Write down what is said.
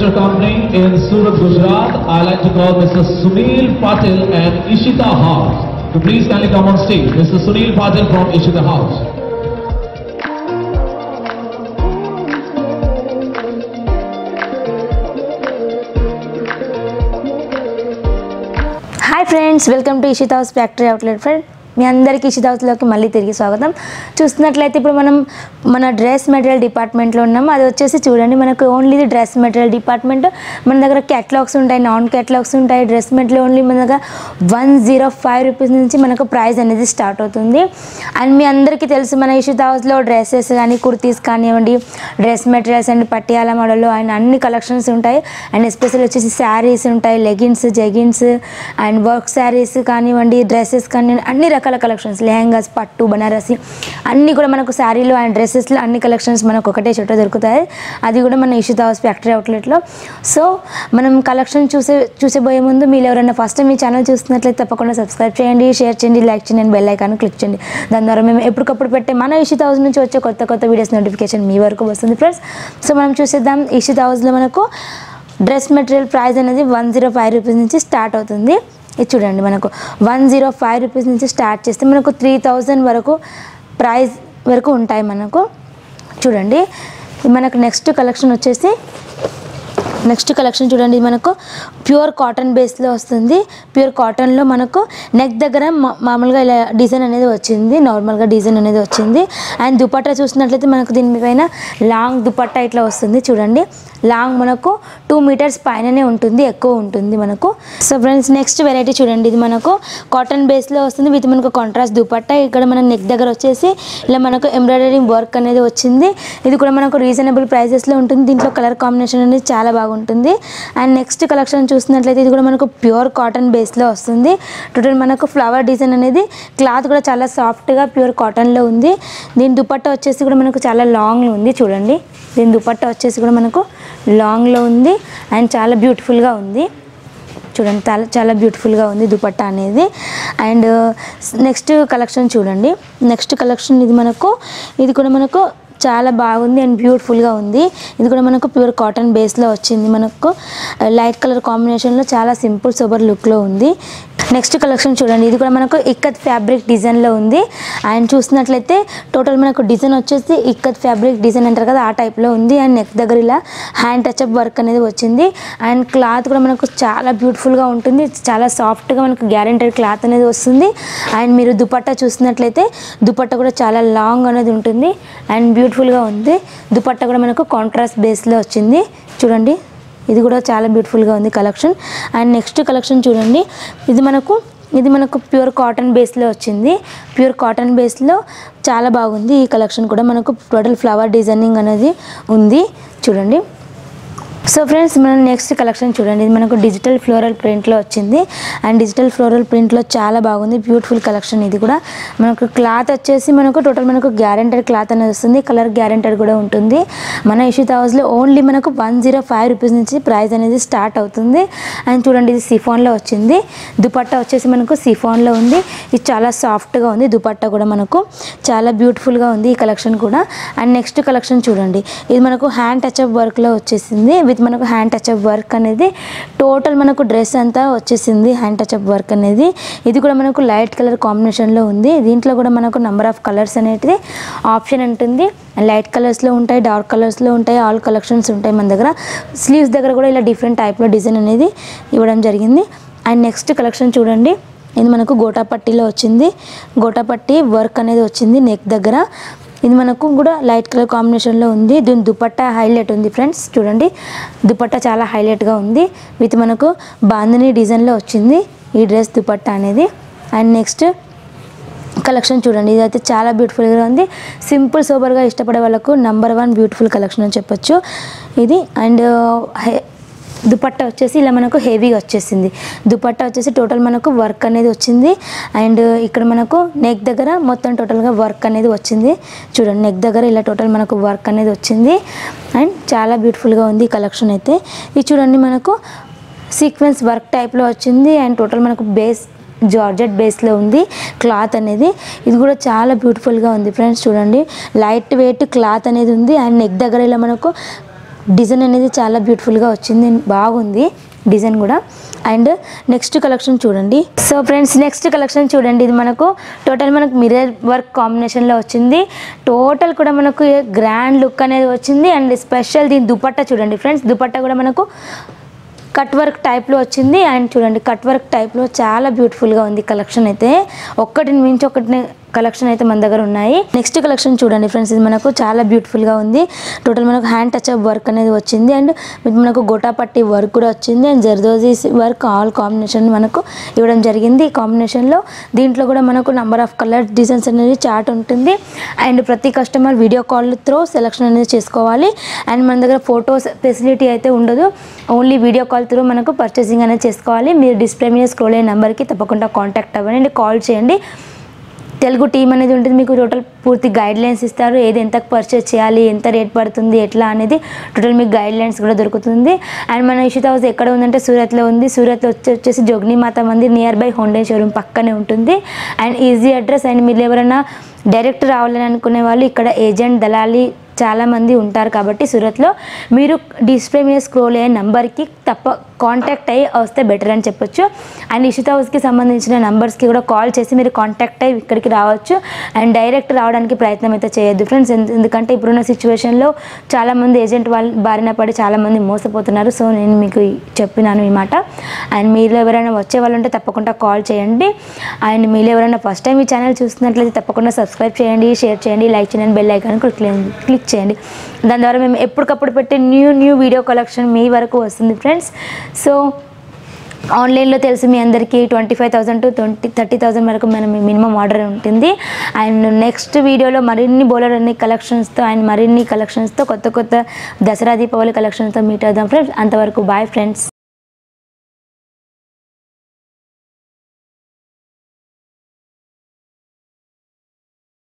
Manufacturer Company in Surat, Gujarat. I'd like to call Mr. Sunil Patil and Ishita House. So please kindly come on stage. Mr. Sunil Patil from Ishita House. Hi friends, welcome to Ishita House Factory Outlet friend. మీ అందరికీ ఇషితా హౌస్లోకి మళ్ళీ తిరిగి స్వాగతం. చూస్తున్నట్లయితే ఇప్పుడు మనం మన dress material డిపార్ట్మెంట్లో ఉన్నాము. అది వచ్చేసి చూడండి, మనకు ఓన్లీ డ్రెస్ మెటీరియల్ డిపార్ట్మెంట్. మన దగ్గర క్యాటలాగ్స్ ఉంటాయి, నాన్ క్యాటలాగ్స్ ఉంటాయి. డ్రెస్ మెటీరియల్ ఓన్లీ మన దగ్గర 105 రూపీస్ నుంచి మనకు ప్రైస్ అనేది స్టార్ట్ అవుతుంది. అండ్ మీ అందరికీ తెలుసు, మన ఇషితా హౌస్లో డ్రెస్సెస్ కానీ కుర్తీస్ కానివ్వండి, డ్రెస్ మెటీరియల్స్ అండ్ పట్టియాల మోడల్లో అండ్ అన్ని కలెక్షన్స్ ఉంటాయి. అండ్ ఎస్పెషల్ వచ్చేసి శారీస్ ఉంటాయి, leggings, jeggings and work saris కానివ్వండి, డ్రెస్సెస్ కానివ్వండి, అన్ని రకాల కలెక్షన్స్, లెహంగాస్, పట్టు, బనారసి అన్నీ కూడా మనకు శారీలో అండ్ డ్రెస్సెస్లో అన్ని కలెక్షన్స్ మనకు ఒకటే చోట దొరుకుతాయి. అది కూడా మన ఇషితా హౌస్ ఫ్యాక్టరీ అవుట్లెట్లో. సో మనం కలెక్షన్ చూసేబోయే ముందు మీరు ఎవరైనా ఫస్ట్ టైం మీ ఛానల్ చూస్తున్నట్లయితే తప్పకుండా సబ్స్క్రైబ్ చేయండి, షేర్ చేయండి, లైక్ చేయండి అండ్ బెల్ ఐకాన్ క్లిక్ చేయండి. దాని ద్వారా మేము ఎప్పటికప్పుడు పెట్టే మన ఇషితా హౌస్ నుంచి వచ్చే కొత్త వీడియోస్ నోటిఫికేషన్ మీ వరకు వస్తుంది ఫ్రెండ్స్. సో మనం చూసేద్దాం. ఇషితా హౌస్లో మనకు డ్రెస్ మెటీరియల్ ప్రైస్ అనేది 105 రూపీస్ నుంచి స్టార్ట్ అవుతుంది. ఇది చూడండి, మనకు 105 రూపీస్ నుంచి స్టార్ట్ చేస్తే మనకు 3000 వరకు ప్రైస్ వరకు ఉంటాయి. మనకు చూడండి, మనకు నెక్స్ట్ కలెక్షన్ చూడండి, మనకు ప్యూర్ కాటన్ బేస్లో వస్తుంది. ప్యూర్ కాటన్లో మనకు నెక్ దగ్గర మామూలుగా ఇలా డిజైన్ అనేది వచ్చింది, నార్మల్గా డిజైన్ అనేది వచ్చింది. అండ్ దుపట్టా చూసినట్లయితే మనకు దీనిపైన లాంగ్ దుపట్టా ఇట్లా వస్తుంది. చూడండి, లాంగ్ మనకు 2 మీటర్స్ పైననే ఉంటుంది, ఎక్కువ ఉంటుంది మనకు. సో ఫ్రెండ్స్, నెక్స్ట్ వెరైటీ చూడండి, ఇది మనకు కాటన్ బేస్లో వస్తుంది విత్ మనకు కాంట్రాస్ట్ దుపట్టా. ఇక్కడ మన నెక్ దగ్గర వచ్చేసి ఇలా మనకు ఎంబ్రాయిడరీ వర్క్ అనేది వచ్చింది. ఇది కూడా మనకు రీజనబుల్ ప్రైజెస్లో ఉంటుంది. దీంట్లో కలర్ కాంబినేషన్ అనేది చాలా బాగుంటుంది. అండ్ నెక్స్ట్ కలెక్షన్ చూసినట్లయితే ఇది కూడా మనకు ప్యూర్ కాటన్ బేస్లో వస్తుంది. టోటల్ మనకు ఫ్లవర్ డిజైన్ అనేది, క్లాత్ కూడా చాలా సాఫ్ట్గా ప్యూర్ కాటన్లో ఉంది. దీని దుపట్టా వచ్చేసి కూడా మనకు చాలా లాంగ్లో ఉంది. చూడండి, దీని దుపట్టా వచ్చేసి కూడా మనకు లాంగ్లో ఉంది అండ్ చాలా బ్యూటిఫుల్గా ఉంది. చూడండి, చాలా బ్యూటిఫుల్గా ఉంది దుపట్టా అనేది. అండ్ నెక్స్ట్ కలెక్షన్ చూడండి, నెక్స్ట్ కలెక్షన్ ఇది కూడా మనకు చాలా బాగుంది అండ్ బ్యూటిఫుల్గా ఉంది. ఇది కూడా మనకు ప్యూర్ కాటన్ బేస్లో వచ్చింది. మనకు లైట్ కలర్ కాంబినేషన్లో చాలా సింపుల్ సూపర్ లుక్లో ఉంది. నెక్స్ట్ కలెక్షన్ చూడండి, ఇది కూడా మనకు ఇక్కత్ ఫ్యాబ్రిక్ డిజైన్లో ఉంది. అండ్ చూసినట్లయితే టోటల్ మనకు డిజైన్ వచ్చేసి ఇక్కత్ ఫ్యాబ్రిక్ డిజైన్ అంటారు కదా, ఆ టైప్లో ఉంది. అండ్ నెక్ దగ్గర ఇలా హ్యాండ్ టచ్అప్ వర్క్ అనేది వచ్చింది. అండ్ క్లాత్ కూడా మనకు చాలా బ్యూటిఫుల్గా ఉంటుంది, చాలా సాఫ్ట్గా మనకు గ్యారెంటెడ్ క్లాత్ అనేది వస్తుంది. అండ్ మీరు దుపట్టా చూసినట్లయితే దుపట్టా కూడా చాలా లాంగ్ అనేది ఉంటుంది అండ్ బ్యూటిఫుల్గా ఉంది. దుపట్టా కూడా మనకు కాంట్రాస్ట్ బేస్లో వచ్చింది. చూడండి, ఇది కూడా చాలా బ్యూటిఫుల్గా ఉంది కలెక్షన్. అండ్ నెక్స్ట్ కలెక్షన్ చూడండి, ఇది మనకు ప్యూర్ కాటన్ బేస్లో వచ్చింది. ప్యూర్ కాటన్ బేస్లో చాలా బాగుంది. ఈ కలెక్షన్ కూడా మనకు టోటల్ ఫ్లవర్ డిజైనింగ్ అనేది ఉంది. చూడండి. సో ఫ్రెండ్స్, మనం నెక్స్ట్ కలెక్షన్ చూడండి, ఇది మనకు డిజిటల్ ఫ్లోరల్ ప్రింట్లో వచ్చింది. అండ్ డిజిటల్ ఫ్లోరల్ ప్రింట్లో చాలా బాగుంది, బ్యూటిఫుల్ కలెక్షన్. ఇది కూడా మనకు క్లాత్ వచ్చేసి టోటల్ మనకు గ్యారెంటెడ్ క్లాత్ అనేది వస్తుంది, కలర్ గ్యారెంటెడ్ కూడా ఉంటుంది. మన ఇషితా హౌస్లో ఓన్లీ మనకు 105 రూపీస్ నుంచి ప్రైస్ అనేది స్టార్ట్ అవుతుంది. అండ్ చూడండి, ఇది సిఫాన్లో వచ్చింది. దుపట్టా వచ్చేసి మనకు సిఫాన్లో ఉంది. ఇది చాలా సాఫ్ట్గా ఉంది. దుపట్టా కూడా మనకు చాలా బ్యూటిఫుల్గా ఉంది ఈ కలెక్షన్ కూడా. అండ్ నెక్స్ట్ కలెక్షన్ చూడండి, ఇది మనకు హ్యాండ్ టచ్అప్ వర్క్లో వచ్చేసింది. విత్ మనకు హ్యాండ్ టచ్అప్ వర్క్ అనేది టోటల్ మనకు డ్రెస్ అంతా వచ్చేసింది హ్యాండ్ టచ్అప్ వర్క్ అనేది. ఇది కూడా మనకు లైట్ కలర్ కాంబినేషన్లో ఉంది. దీంట్లో కూడా మనకు నెంబర్ ఆఫ్ కలర్స్ అనేది ఆప్షన్ ఉంటుంది. లైట్ కలర్స్లో ఉంటాయి, డార్క్ కలర్స్లో ఉంటాయి, ఆల్ కలెక్షన్స్ ఉంటాయి మన దగ్గర. స్లీవ్స్ దగ్గర కూడా ఇలా డిఫరెంట్ టైప్లో డిజైన్ అనేది ఇవ్వడం జరిగింది. అండ్ నెక్స్ట్ కలెక్షన్ చూడండి, ఇది మనకు గోటాపట్టీలో వచ్చింది. గోటాపట్టీ వర్క్ అనేది వచ్చింది నెక్ దగ్గర. ఇది మనకు కూడా లైట్ కలర్ కాంబినేషన్లో ఉంది. దీని దుపట్టా హైలైట్ ఉంది ఫ్రెండ్స్. చూడండి, దుపట్టా చాలా హైలైట్గా ఉంది. విత్ మనకు బాందిని డిజైన్లో వచ్చింది ఈ డ్రెస్ దుపట్టా అనేది. అండ్ నెక్స్ట్ కలెక్షన్ చూడండి, ఇదైతే చాలా బ్యూటిఫుల్గా ఉంది. సింపుల్ సోబర్గా ఇష్టపడే వాళ్ళకు నెంబర్ 1 బ్యూటిఫుల్ కలెక్షన్ అని చెప్పొచ్చు ఇది. అండ్ దుపట్టా వచ్చేసి ఇలా మనకు హెవీగా వచ్చేసింది. దుపట్టా వచ్చేసి టోటల్ మనకు వర్క్ అనేది వచ్చింది. అండ్ ఇక్కడ మనకు నెక్ దగ్గర మొత్తం టోటల్గా వర్క్ అనేది వచ్చింది. చూడండి, నెక్ దగ్గర ఇలా టోటల్ మనకు వర్క్ అనేది వచ్చింది. అండ్ చాలా బ్యూటిఫుల్గా ఉంది ఈ కలెక్షన్ అయితే. ఇది చూడండి, మనకు సీక్వెన్స్ వర్క్ టైప్లో వచ్చింది. అండ్ టోటల్ మనకు జార్జెట్ బేస్లో ఉంది క్లాత్ అనేది. ఇది కూడా చాలా బ్యూటిఫుల్గా ఉంది ఫ్రెండ్స్. చూడండి, లైట్ వెయిట్ క్లాత్ అనేది ఉంది. అండ్ నెక్ దగ్గర ఇలా మనకు డిజైన్ అనేది చాలా బ్యూటిఫుల్గా వచ్చింది, బాగుంది డిజైన్ కూడా. అండ్ నెక్స్ట్ కలెక్షన్ చూడండి. సో ఫ్రెండ్స్ నెక్స్ట్ కలెక్షన్ చూడండి. ఇది మనకు టోటల్ మనకు మిర్రర్ వర్క్ కాంబినేషన్లో వచ్చింది. టోటల్ కూడా మనకు గ్రాండ్ లుక్ అనేది వచ్చింది. అండ్ స్పెషల్ దీని దుపట్టా చూడండి ఫ్రెండ్స్. దుపట్టా కూడా మనకు కట్ వర్క్ టైప్లో వచ్చింది. అండ్ చూడండి కట్ వర్క్ టైప్లో చాలా బ్యూటిఫుల్గా ఉంది కలెక్షన్ అయితే. ఒక్కటిని మించి ఒకటిని కలెక్షన్ అయితే మన దగ్గర ఉన్నాయి. నెక్స్ట్ కలెక్షన్ చూడండి ఫ్రెండ్స్. ఇది మనకు చాలా బ్యూటిఫుల్గా ఉంది. టోటల్ మనకు హ్యాండ్ టచ్ అప్ వర్క్ అనేది వచ్చింది. అండ్ మనకు గోటాపట్టి వర్క్ కూడా వచ్చింది. And zardozi work all combination మనకు ఇవ్వడం జరిగింది. ఈ కాంబినేషన్లో దీంట్లో కూడా మనకు నెంబర్ ఆఫ్ కలర్ డిజైన్స్ అనేది చార్ట్ ఉంటుంది. అండ్ ప్రతి customer video call through selection అనేది చేసుకోవాలి. అండ్ మన దగ్గర ఫొటోస్ ఫెసిలిటీ అయితే ఉండదు, ఓన్లీ వీడియో కాల్ త్రూ మనకు పర్చేసింగ్ అనేది చేసుకోవాలి. మీరు డిస్ప్లే మీద స్క్రోల్ అయిన నెంబర్కి తప్పకుండా కాంటాక్ట్ అవ్వండి, కాల్ చేయండి. తెలుగు టీం అనేది ఉంటుంది, మీకు టోటల్ పూర్తి గైడ్లైన్స్ ఇస్తారు. ఏది ఎంత పర్చేస్ చేయాలి, ఎంత రేట్ పడుతుంది, ఎట్లా అనేది టోటల్ మీకు గైడ్లైన్స్ కూడా దొరుకుతుంది. అండ్ మన ఇషితా హౌస్ ఎక్కడ ఉందంటే సూరత్లో ఉంది. సూరత్లో వచ్చేసి జోగిని మాత Mandir near by Honda showroom పక్కనే ఉంటుంది. And easy address. అండ్ మీరు ఎవరైనా డైరెక్ట్ రావాలని అనుకునే వాళ్ళు ఇక్కడ ఏజెంట్ దళాలి చాలామంది ఉంటారు కాబట్టి సూరత్లో మీరు డిస్ప్లే మీద స్క్రోల్ అయ్యే నెంబర్కి కాంటాక్ట్ అయ్యి వస్తే బెటర్ అని చెప్పొచ్చు. అండ్ ఇషితా హౌస్కి సంబంధించిన నెంబర్స్కి కూడా కాల్ చేసి మీరు కాంటాక్ట్ అయ్యి ఇక్కడికి రావచ్చు. అండ్ డైరెక్ట్ రావడానికి ప్రయత్నం అయితే చేయొద్దు ఫ్రెండ్స్, ఎందుకంటే ఇప్పుడున్న సిచ్యువేషన్లో చాలామంది ఏజెంట్ వాళ్ళు బారిన పడి చాలామంది మోసపోతున్నారు. సో నేను మీకు చెప్పినాను ఈ మాట. అండ్ మీరు ఎవరైనా వచ్చే వాళ్ళు ఉంటే తప్పకుండా కాల్ చేయండి. అండ్ మీరు ఎవరైనా ఫస్ట్ టైం ఈ ఛానల్ చూస్తున్నట్లయితే తప్పకుండా సబ్స్క్రైబ్ చేయండి, షేర్ చేయండి, లైక్ చేయండి, బెల్ ఐకాన్ క్లిక్ చేయండి. దాని ద్వారా మేము ఎప్పటికప్పుడు పెట్టే న్యూ వీడియో కలెక్షన్ మీ వరకు వస్తుంది ఫ్రెండ్స్. సో ఆన్లైన్లో తెలుసు మీ అందరికీ 25,000 to 30,000 వరకు మనం మినిమం ఆర్డర్ ఉంటుంది. అండ్ నెక్స్ట్ వీడియోలో మరిన్ని బోలర్ అన్ని కలెక్షన్స్తో అండ్ మరిన్ని కలెక్షన్స్తో కొత్త దసరా దీపావళి కలెక్షన్స్తో మీట్ అవుదాం ఫ్రెండ్స్. అంతవరకు బాయ్ ఫ్రెండ్స్.